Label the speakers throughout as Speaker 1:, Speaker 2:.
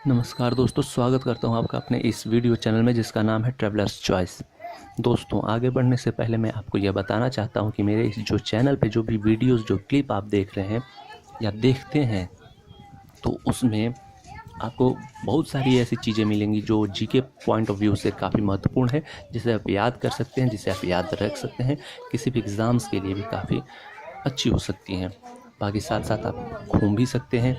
Speaker 1: नमस्कार दोस्तों, स्वागत करता हूं आपका अपने इस वीडियो चैनल में जिसका नाम है ट्रैवलर्स चॉइस। दोस्तों, आगे बढ़ने से पहले मैं आपको यह बताना चाहता हूं कि मेरे इस जो चैनल पे जो भी वीडियोस जो क्लिप आप देख रहे हैं या देखते हैं, तो उसमें आपको बहुत सारी ऐसी चीज़ें मिलेंगी जो जीके पॉइंट ऑफ व्यू से काफ़ी महत्वपूर्ण है, जिसे आप याद कर सकते हैं, जिसे आप याद रख सकते हैं, किसी भी एग्ज़ाम्स के लिए भी काफ़ी अच्छी हो सकती हैं। बाकी साथ साथ आप घूम भी सकते हैं।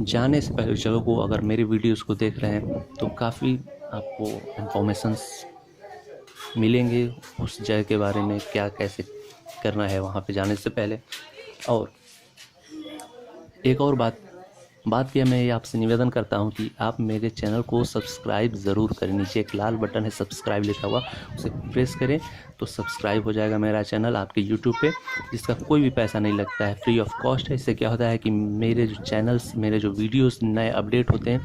Speaker 1: जाने से पहले जगह को अगर मेरे वीडियोस को देख रहे हैं तो काफ़ी आपको इन्फॉर्मेशंस मिलेंगे उस जगह के बारे में, क्या कैसे करना है वहाँ पे जाने से पहले। और एक और बात किया मैं ये आपसे निवेदन करता हूँ कि आप मेरे चैनल को सब्सक्राइब ज़रूर करें। नीचे एक लाल बटन है सब्सक्राइब लिखा हुआ, उसे प्रेस करें तो सब्सक्राइब हो जाएगा मेरा चैनल आपके यूट्यूब पे, जिसका कोई भी पैसा नहीं लगता है, फ्री ऑफ कॉस्ट है। इससे क्या होता है कि मेरे जो चैनल्स, मेरे जो वीडियोस नए अपडेट होते हैं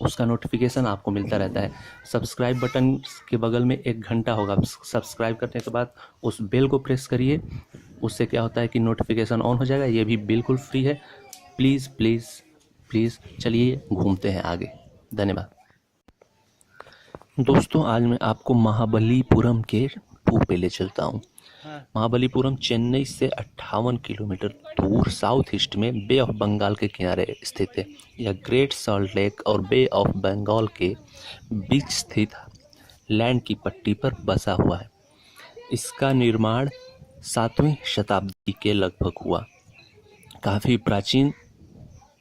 Speaker 1: उसका नोटिफिकेशन आपको मिलता रहता है। सब्सक्राइब बटन के बगल में एक घंटा होगा, सब्सक्राइब करने के बाद उस बेल को प्रेस करिए। उससे क्या होता है कि नोटिफिकेशन ऑन हो जाएगा। ये भी बिल्कुल फ्री है। प्लीज़ प्लीज़ प्लीज़ चलिए घूमते हैं आगे। धन्यवाद दोस्तों। आज मैं आपको महाबलीपुरम के टूर पे ले चलता हूँ। महाबलीपुरम चेन्नई से 58 किलोमीटर दूर साउथ ईस्ट में बे ऑफ बंगाल के किनारे स्थित है। यह ग्रेट सॉल्ट लेक और बे ऑफ बंगाल के बीच स्थित लैंड की पट्टी पर बसा हुआ है। इसका निर्माण 7वीं शताब्दी के लगभग हुआ। काफ़ी प्राचीन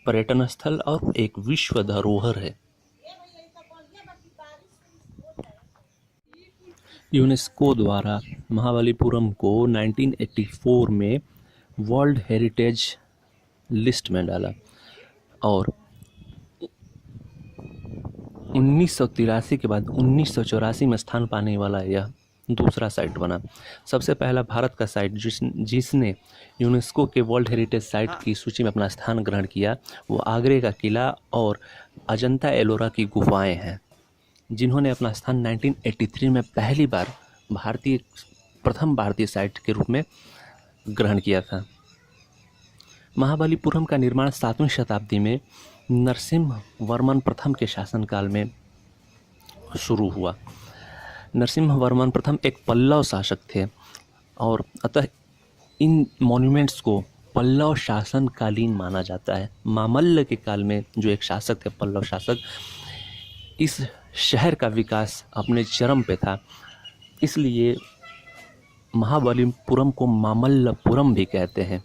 Speaker 1: पर्यटन स्थल और एक विश्व धरोहर है। यूनेस्को द्वारा महाबलीपुरम को 1984 में वर्ल्ड हेरिटेज लिस्ट में डाला और 1983 के बाद 1984 में स्थान पाने वाला यह दूसरा साइट बना। सबसे पहला भारत का साइट जिसने यूनेस्को के वर्ल्ड हेरिटेज साइट की सूची में अपना स्थान ग्रहण किया, वो आगरे का किला और अजंता एलोरा की गुफाएं हैं, जिन्होंने अपना स्थान 1983 में पहली बार प्रथम भारतीय साइट के रूप में ग्रहण किया था। महाबलीपुरम का निर्माण 7वीं शताब्दी में नरसिम्हा वर्मन प्रथम के शासनकाल में शुरू हुआ। नरसिम्हा वर्मन प्रथम एक पल्लव शासक थे और अतः इन मॉन्यूमेंट्स को पल्लव शासनकालीन माना जाता है। मामल्ल के काल में जो एक शासक थे, पल्लव शासक, इस शहर का विकास अपने चरम पे था, इसलिए महाबलीपुरम को मामल्लपुरम भी कहते हैं।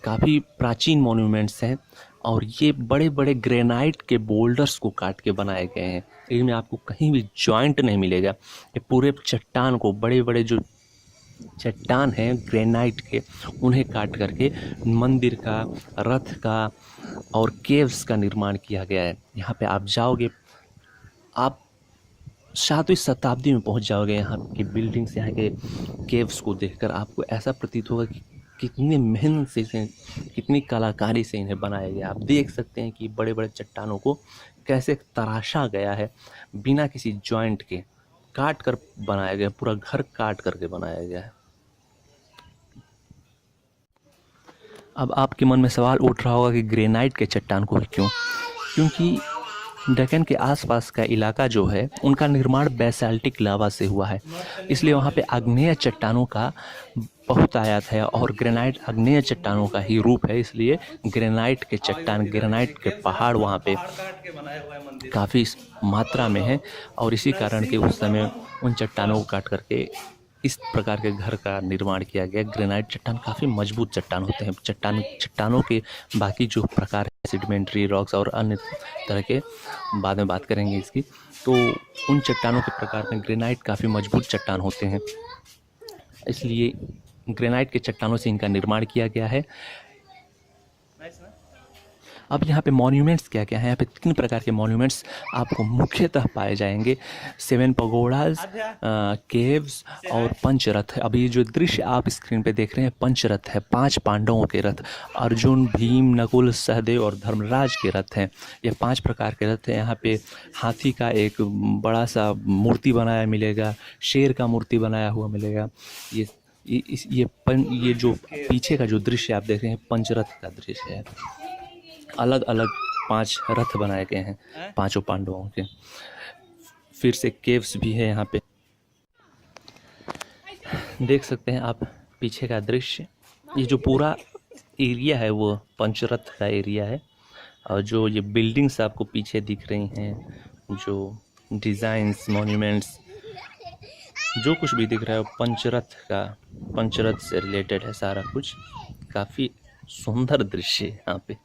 Speaker 1: काफ़ी प्राचीन मॉन्यूमेंट्स हैं और ये बड़े बड़े ग्रेनाइट के बोल्डर्स को काट के बनाए गए हैं। इनमें आपको कहीं भी जॉइंट नहीं मिलेगा। ये पूरे चट्टान को, बड़े बड़े जो चट्टान हैं ग्रेनाइट के, उन्हें काट करके मंदिर का, रथ का और केव्स का निर्माण किया गया है। यहाँ पे आप जाओगे, आप 7वीं शताब्दी में पहुँच जाओगे। यहाँ की बिल्डिंग्स, यहाँ के केव्स को देखकर आपको ऐसा प्रतीत होगा कि कितनी मेहनत से इसे, कितनी कलाकारी से इन्हें बनाया गया। आप देख सकते हैं कि बड़े बड़े चट्टानों को कैसे तराशा गया है, बिना किसी जॉइंट के काट कर बनाया गया, पूरा घर काट करके बनाया गया है। अब आपके मन में सवाल उठ रहा होगा कि ग्रेनाइट के चट्टान को क्यों? क्योंकि डेक्कन के आसपास का इलाका जो है, उनका निर्माण बेसाल्टिक लावा से हुआ है, इसलिए वहाँ पे आग्नेय चट्टानों का बहुत आयात है और ग्रेनाइट आग्नेय चट्टानों का ही रूप है। इसलिए ग्रेनाइट के चट्टान, ग्रेनाइट के पहाड़ वहाँ पे काफ़ी मात्रा में है और इसी कारण के उस समय उन चट्टानों को काट करके इस प्रकार के घर का निर्माण किया गया। ग्रेनाइट चट्टान काफ़ी मजबूत चट्टान होते हैं। चट्टानों के बाकी जो प्रकार है, सेडिमेंट्री रॉक्स और अन्य तरह के, बाद में बात करेंगे इसकी, तो उन चट्टानों के प्रकार में ग्रेनाइट काफ़ी मजबूत चट्टान होते हैं, इसलिए ग्रेनाइट के चट्टानों से इनका निर्माण किया गया है। अब यहाँ पे मॉन्यूमेंट्स क्या क्या हैं? यहाँ पे 3 प्रकार के मॉन्यूमेंट्स आपको मुख्यतः पाए जाएंगे। 7 पगोड़ाज, केव्स और पंचरथ। अभी जो दृश्य आप स्क्रीन पे देख रहे हैं, पंचरथ है, 5 पांडवों के रथ, अर्जुन, भीम, नकुल, सहदेव और धर्मराज के रथ हैं। ये 5 प्रकार के रथ हैं। यहाँ पे हाथी का एक बड़ा सा मूर्ति बनाया मिलेगा, शेर का मूर्ति बनाया हुआ मिलेगा। ये जो पीछे का जो दृश्य आप देख रहे हैं, पंचरथ का दृश्य है। अलग अलग 5 रथ बनाए गए हैं पांचों पांडवों के। फिर से केव्स भी है यहाँ पे, देख सकते हैं आप पीछे का दृश्य। ये जो पूरा एरिया है वो पंचरथ का एरिया है, और जो ये बिल्डिंग्स आपको पीछे दिख रही हैं, जो डिज़ाइंस, मॉन्यूमेंट्स, जो कुछ भी दिख रहा है पंचरथ से रिलेटेड है सारा कुछ। काफ़ी सुंदर दृश्य है यहाँ पे।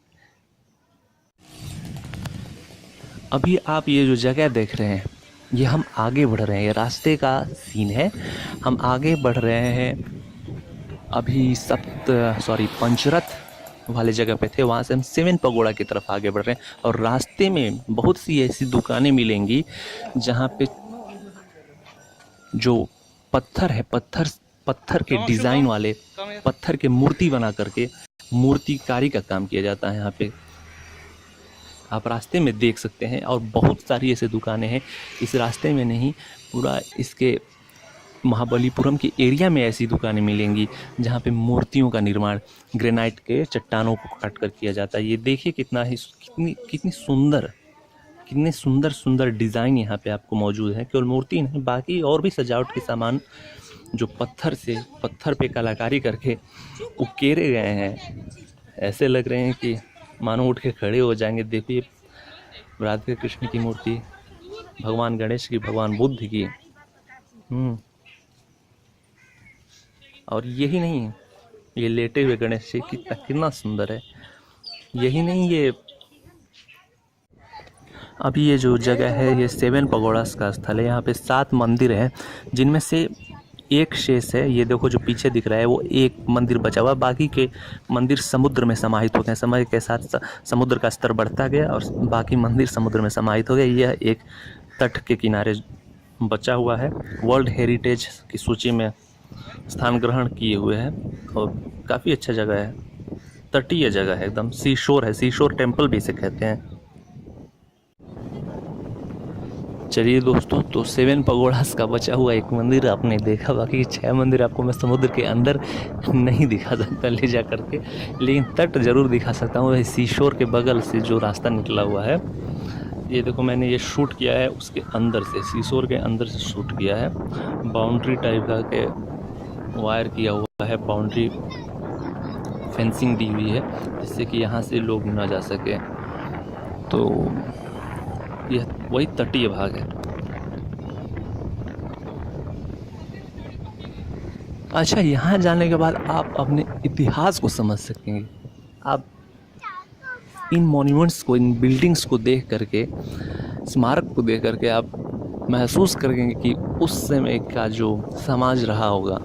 Speaker 1: अभी आप ये जो जगह देख रहे हैं, ये हम आगे बढ़ रहे हैं, ये रास्ते का सीन है। हम आगे बढ़ रहे हैं अभी पंचरथ वाले जगह पे थे, वहाँ से हम 7 पगोड़ा की तरफ आगे बढ़ रहे हैं। और रास्ते में बहुत सी ऐसी दुकानें मिलेंगी जहाँ पे जो पत्थर है, पत्थर के डिज़ाइन वाले, पत्थर के मूर्ति बना करके मूर्तिकारी का काम किया जाता है यहाँ पे। आप रास्ते में देख सकते हैं, और बहुत सारी ऐसे दुकानें हैं इस रास्ते में नहीं, पूरा इसके महाबलीपुरम के एरिया में ऐसी दुकानें मिलेंगी जहाँ पे मूर्तियों का निर्माण ग्रेनाइट के चट्टानों को काट कर किया जाता है। ये देखिए कितनी सुंदर डिज़ाइन यहाँ पे आपको मौजूद है। केवल मूर्ति नहीं, बाकी और भी सजावट के सामान जो पत्थर पे कलाकारी करके उकेरे गए हैं, ऐसे लग रहे हैं कि मानो उठ के खड़े हो जाएंगे। देखिए राधे कृष्ण की मूर्ति, भगवान गणेश की, भगवान बुद्ध की, और यही नहीं, ये लेटे हुए गणेश जी कितना सुंदर है। यही नहीं, ये अभी ये जो जगह है ये 7 पगोड़ास का स्थल है। यहाँ पे 7 मंदिर हैं, जिनमें से एक शेष है। ये देखो जो पीछे दिख रहा है वो एक मंदिर बचा हुआ, बाकी के मंदिर समुद्र में समाहित हो गए। समय के साथ समुद्र का स्तर बढ़ता गया और बाकी मंदिर समुद्र में समाहित हो गए। यह एक तट के किनारे बचा हुआ है, वर्ल्ड हेरिटेज की सूची में स्थान ग्रहण किए हुए हैं, और काफ़ी अच्छा जगह है, तटीय जगह है, एकदम सी शोर है, सी शोर टेम्पल भी इसे कहते हैं। चलिए दोस्तों, तो 7 पगोड़ास का बचा हुआ एक मंदिर आपने देखा, बाकी 6 मंदिर आपको मैं समुद्र के अंदर नहीं दिखा सकता ले जा करके, लेकिन तट ज़रूर दिखा सकता हूँ। सी शोर के बगल से जो रास्ता निकला हुआ है, ये देखो मैंने ये शूट किया है उसके अंदर से, सी शोर के अंदर से शूट किया है। बाउंड्री टाइप का के वायर किया हुआ है, बाउंड्री फेंसिंग दी हुई है जिससे कि यहाँ से लोग ना जा सके। तो यह वही तटीय भाग है। अच्छा, यहाँ जाने के बाद आप अपने इतिहास को समझ सकेंगे। आप इन मॉन्यूमेंट्स को, इन बिल्डिंग्स को देख करके, स्मारक को देख करके आप महसूस करेंगे कि उस समय का जो समाज रहा होगा,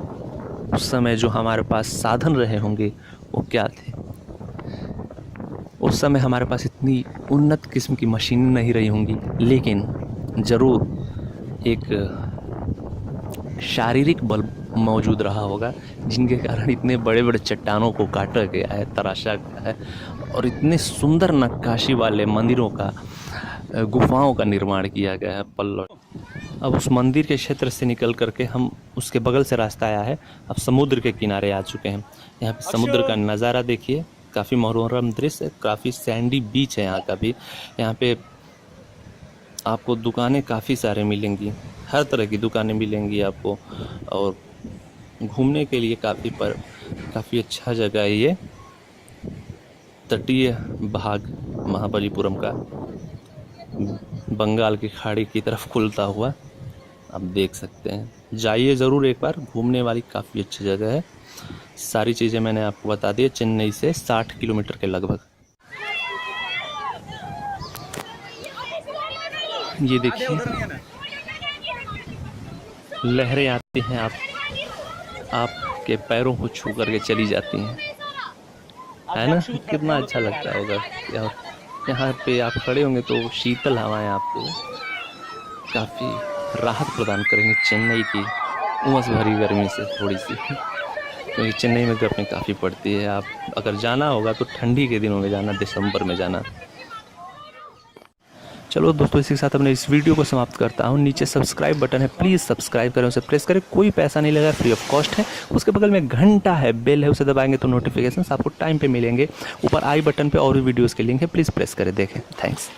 Speaker 1: उस समय जो हमारे पास साधन रहे होंगे वो क्या थे। उस समय हमारे पास इतनी उन्नत किस्म की मशीनें नहीं रही होंगी, लेकिन ज़रूर एक शारीरिक बल मौजूद रहा होगा, जिनके कारण इतने बड़े बड़े चट्टानों को काटा गया है, तराशा गया है, और इतने सुंदर नक्काशी वाले मंदिरों का, गुफाओं का निर्माण किया गया है पल्लव। अब उस मंदिर के क्षेत्र से निकल करके हम, उसके बगल से रास्ता आया है, अब समुद्र के किनारे आ चुके हैं। यहाँ पे समुद्र का नज़ारा देखिए, काफ़ी मनोरम दृश्य, काफ़ी सैंडी बीच है यहाँ का भी। यहाँ पे आपको दुकानें काफ़ी सारे मिलेंगी, हर तरह की दुकानें मिलेंगी आपको, और घूमने के लिए काफ़ी अच्छा जगह है ये। तटीय भाग महाबलीपुरम का, बंगाल की खाड़ी की तरफ खुलता हुआ आप देख सकते हैं। जाइए ज़रूर एक बार, घूमने वाली काफ़ी अच्छी जगह है। सारी चीज़ें मैंने आपको बता दी। चेन्नई से 60 किलोमीटर के लगभग। ये देखिए लहरें आती हैं, आपके पैरों को छू करके चली जाती हैं, है ना। कितना अच्छा लगता होगा। यहाँ पे आप खड़े होंगे तो शीतल हवाएं आपको काफ़ी राहत प्रदान करेंगी चेन्नई की उमस भरी गर्मी से थोड़ी सी, क्योंकि चेन्नई में गर्मी काफ़ी पड़ती है। आप अगर जाना होगा तो ठंडी के दिनों में जाना, दिसंबर में जाना। चलो दोस्तों, इसी के साथ अपने इस वीडियो को समाप्त करता हूँ। नीचे सब्सक्राइब बटन है, प्लीज़ सब्सक्राइब करें, उसे प्रेस करें, कोई पैसा नहीं लगा, फ्री ऑफ कॉस्ट है। उसके बगल में घंटा है, बेल है, उसे दबाएंगे तो नोटिफिकेशन आपको टाइम पे मिलेंगे। ऊपर आई बटन पे और भी वीडियोज़ के लिंक है, प्लीज़ प्रेस करें, देखें। थैंक्स।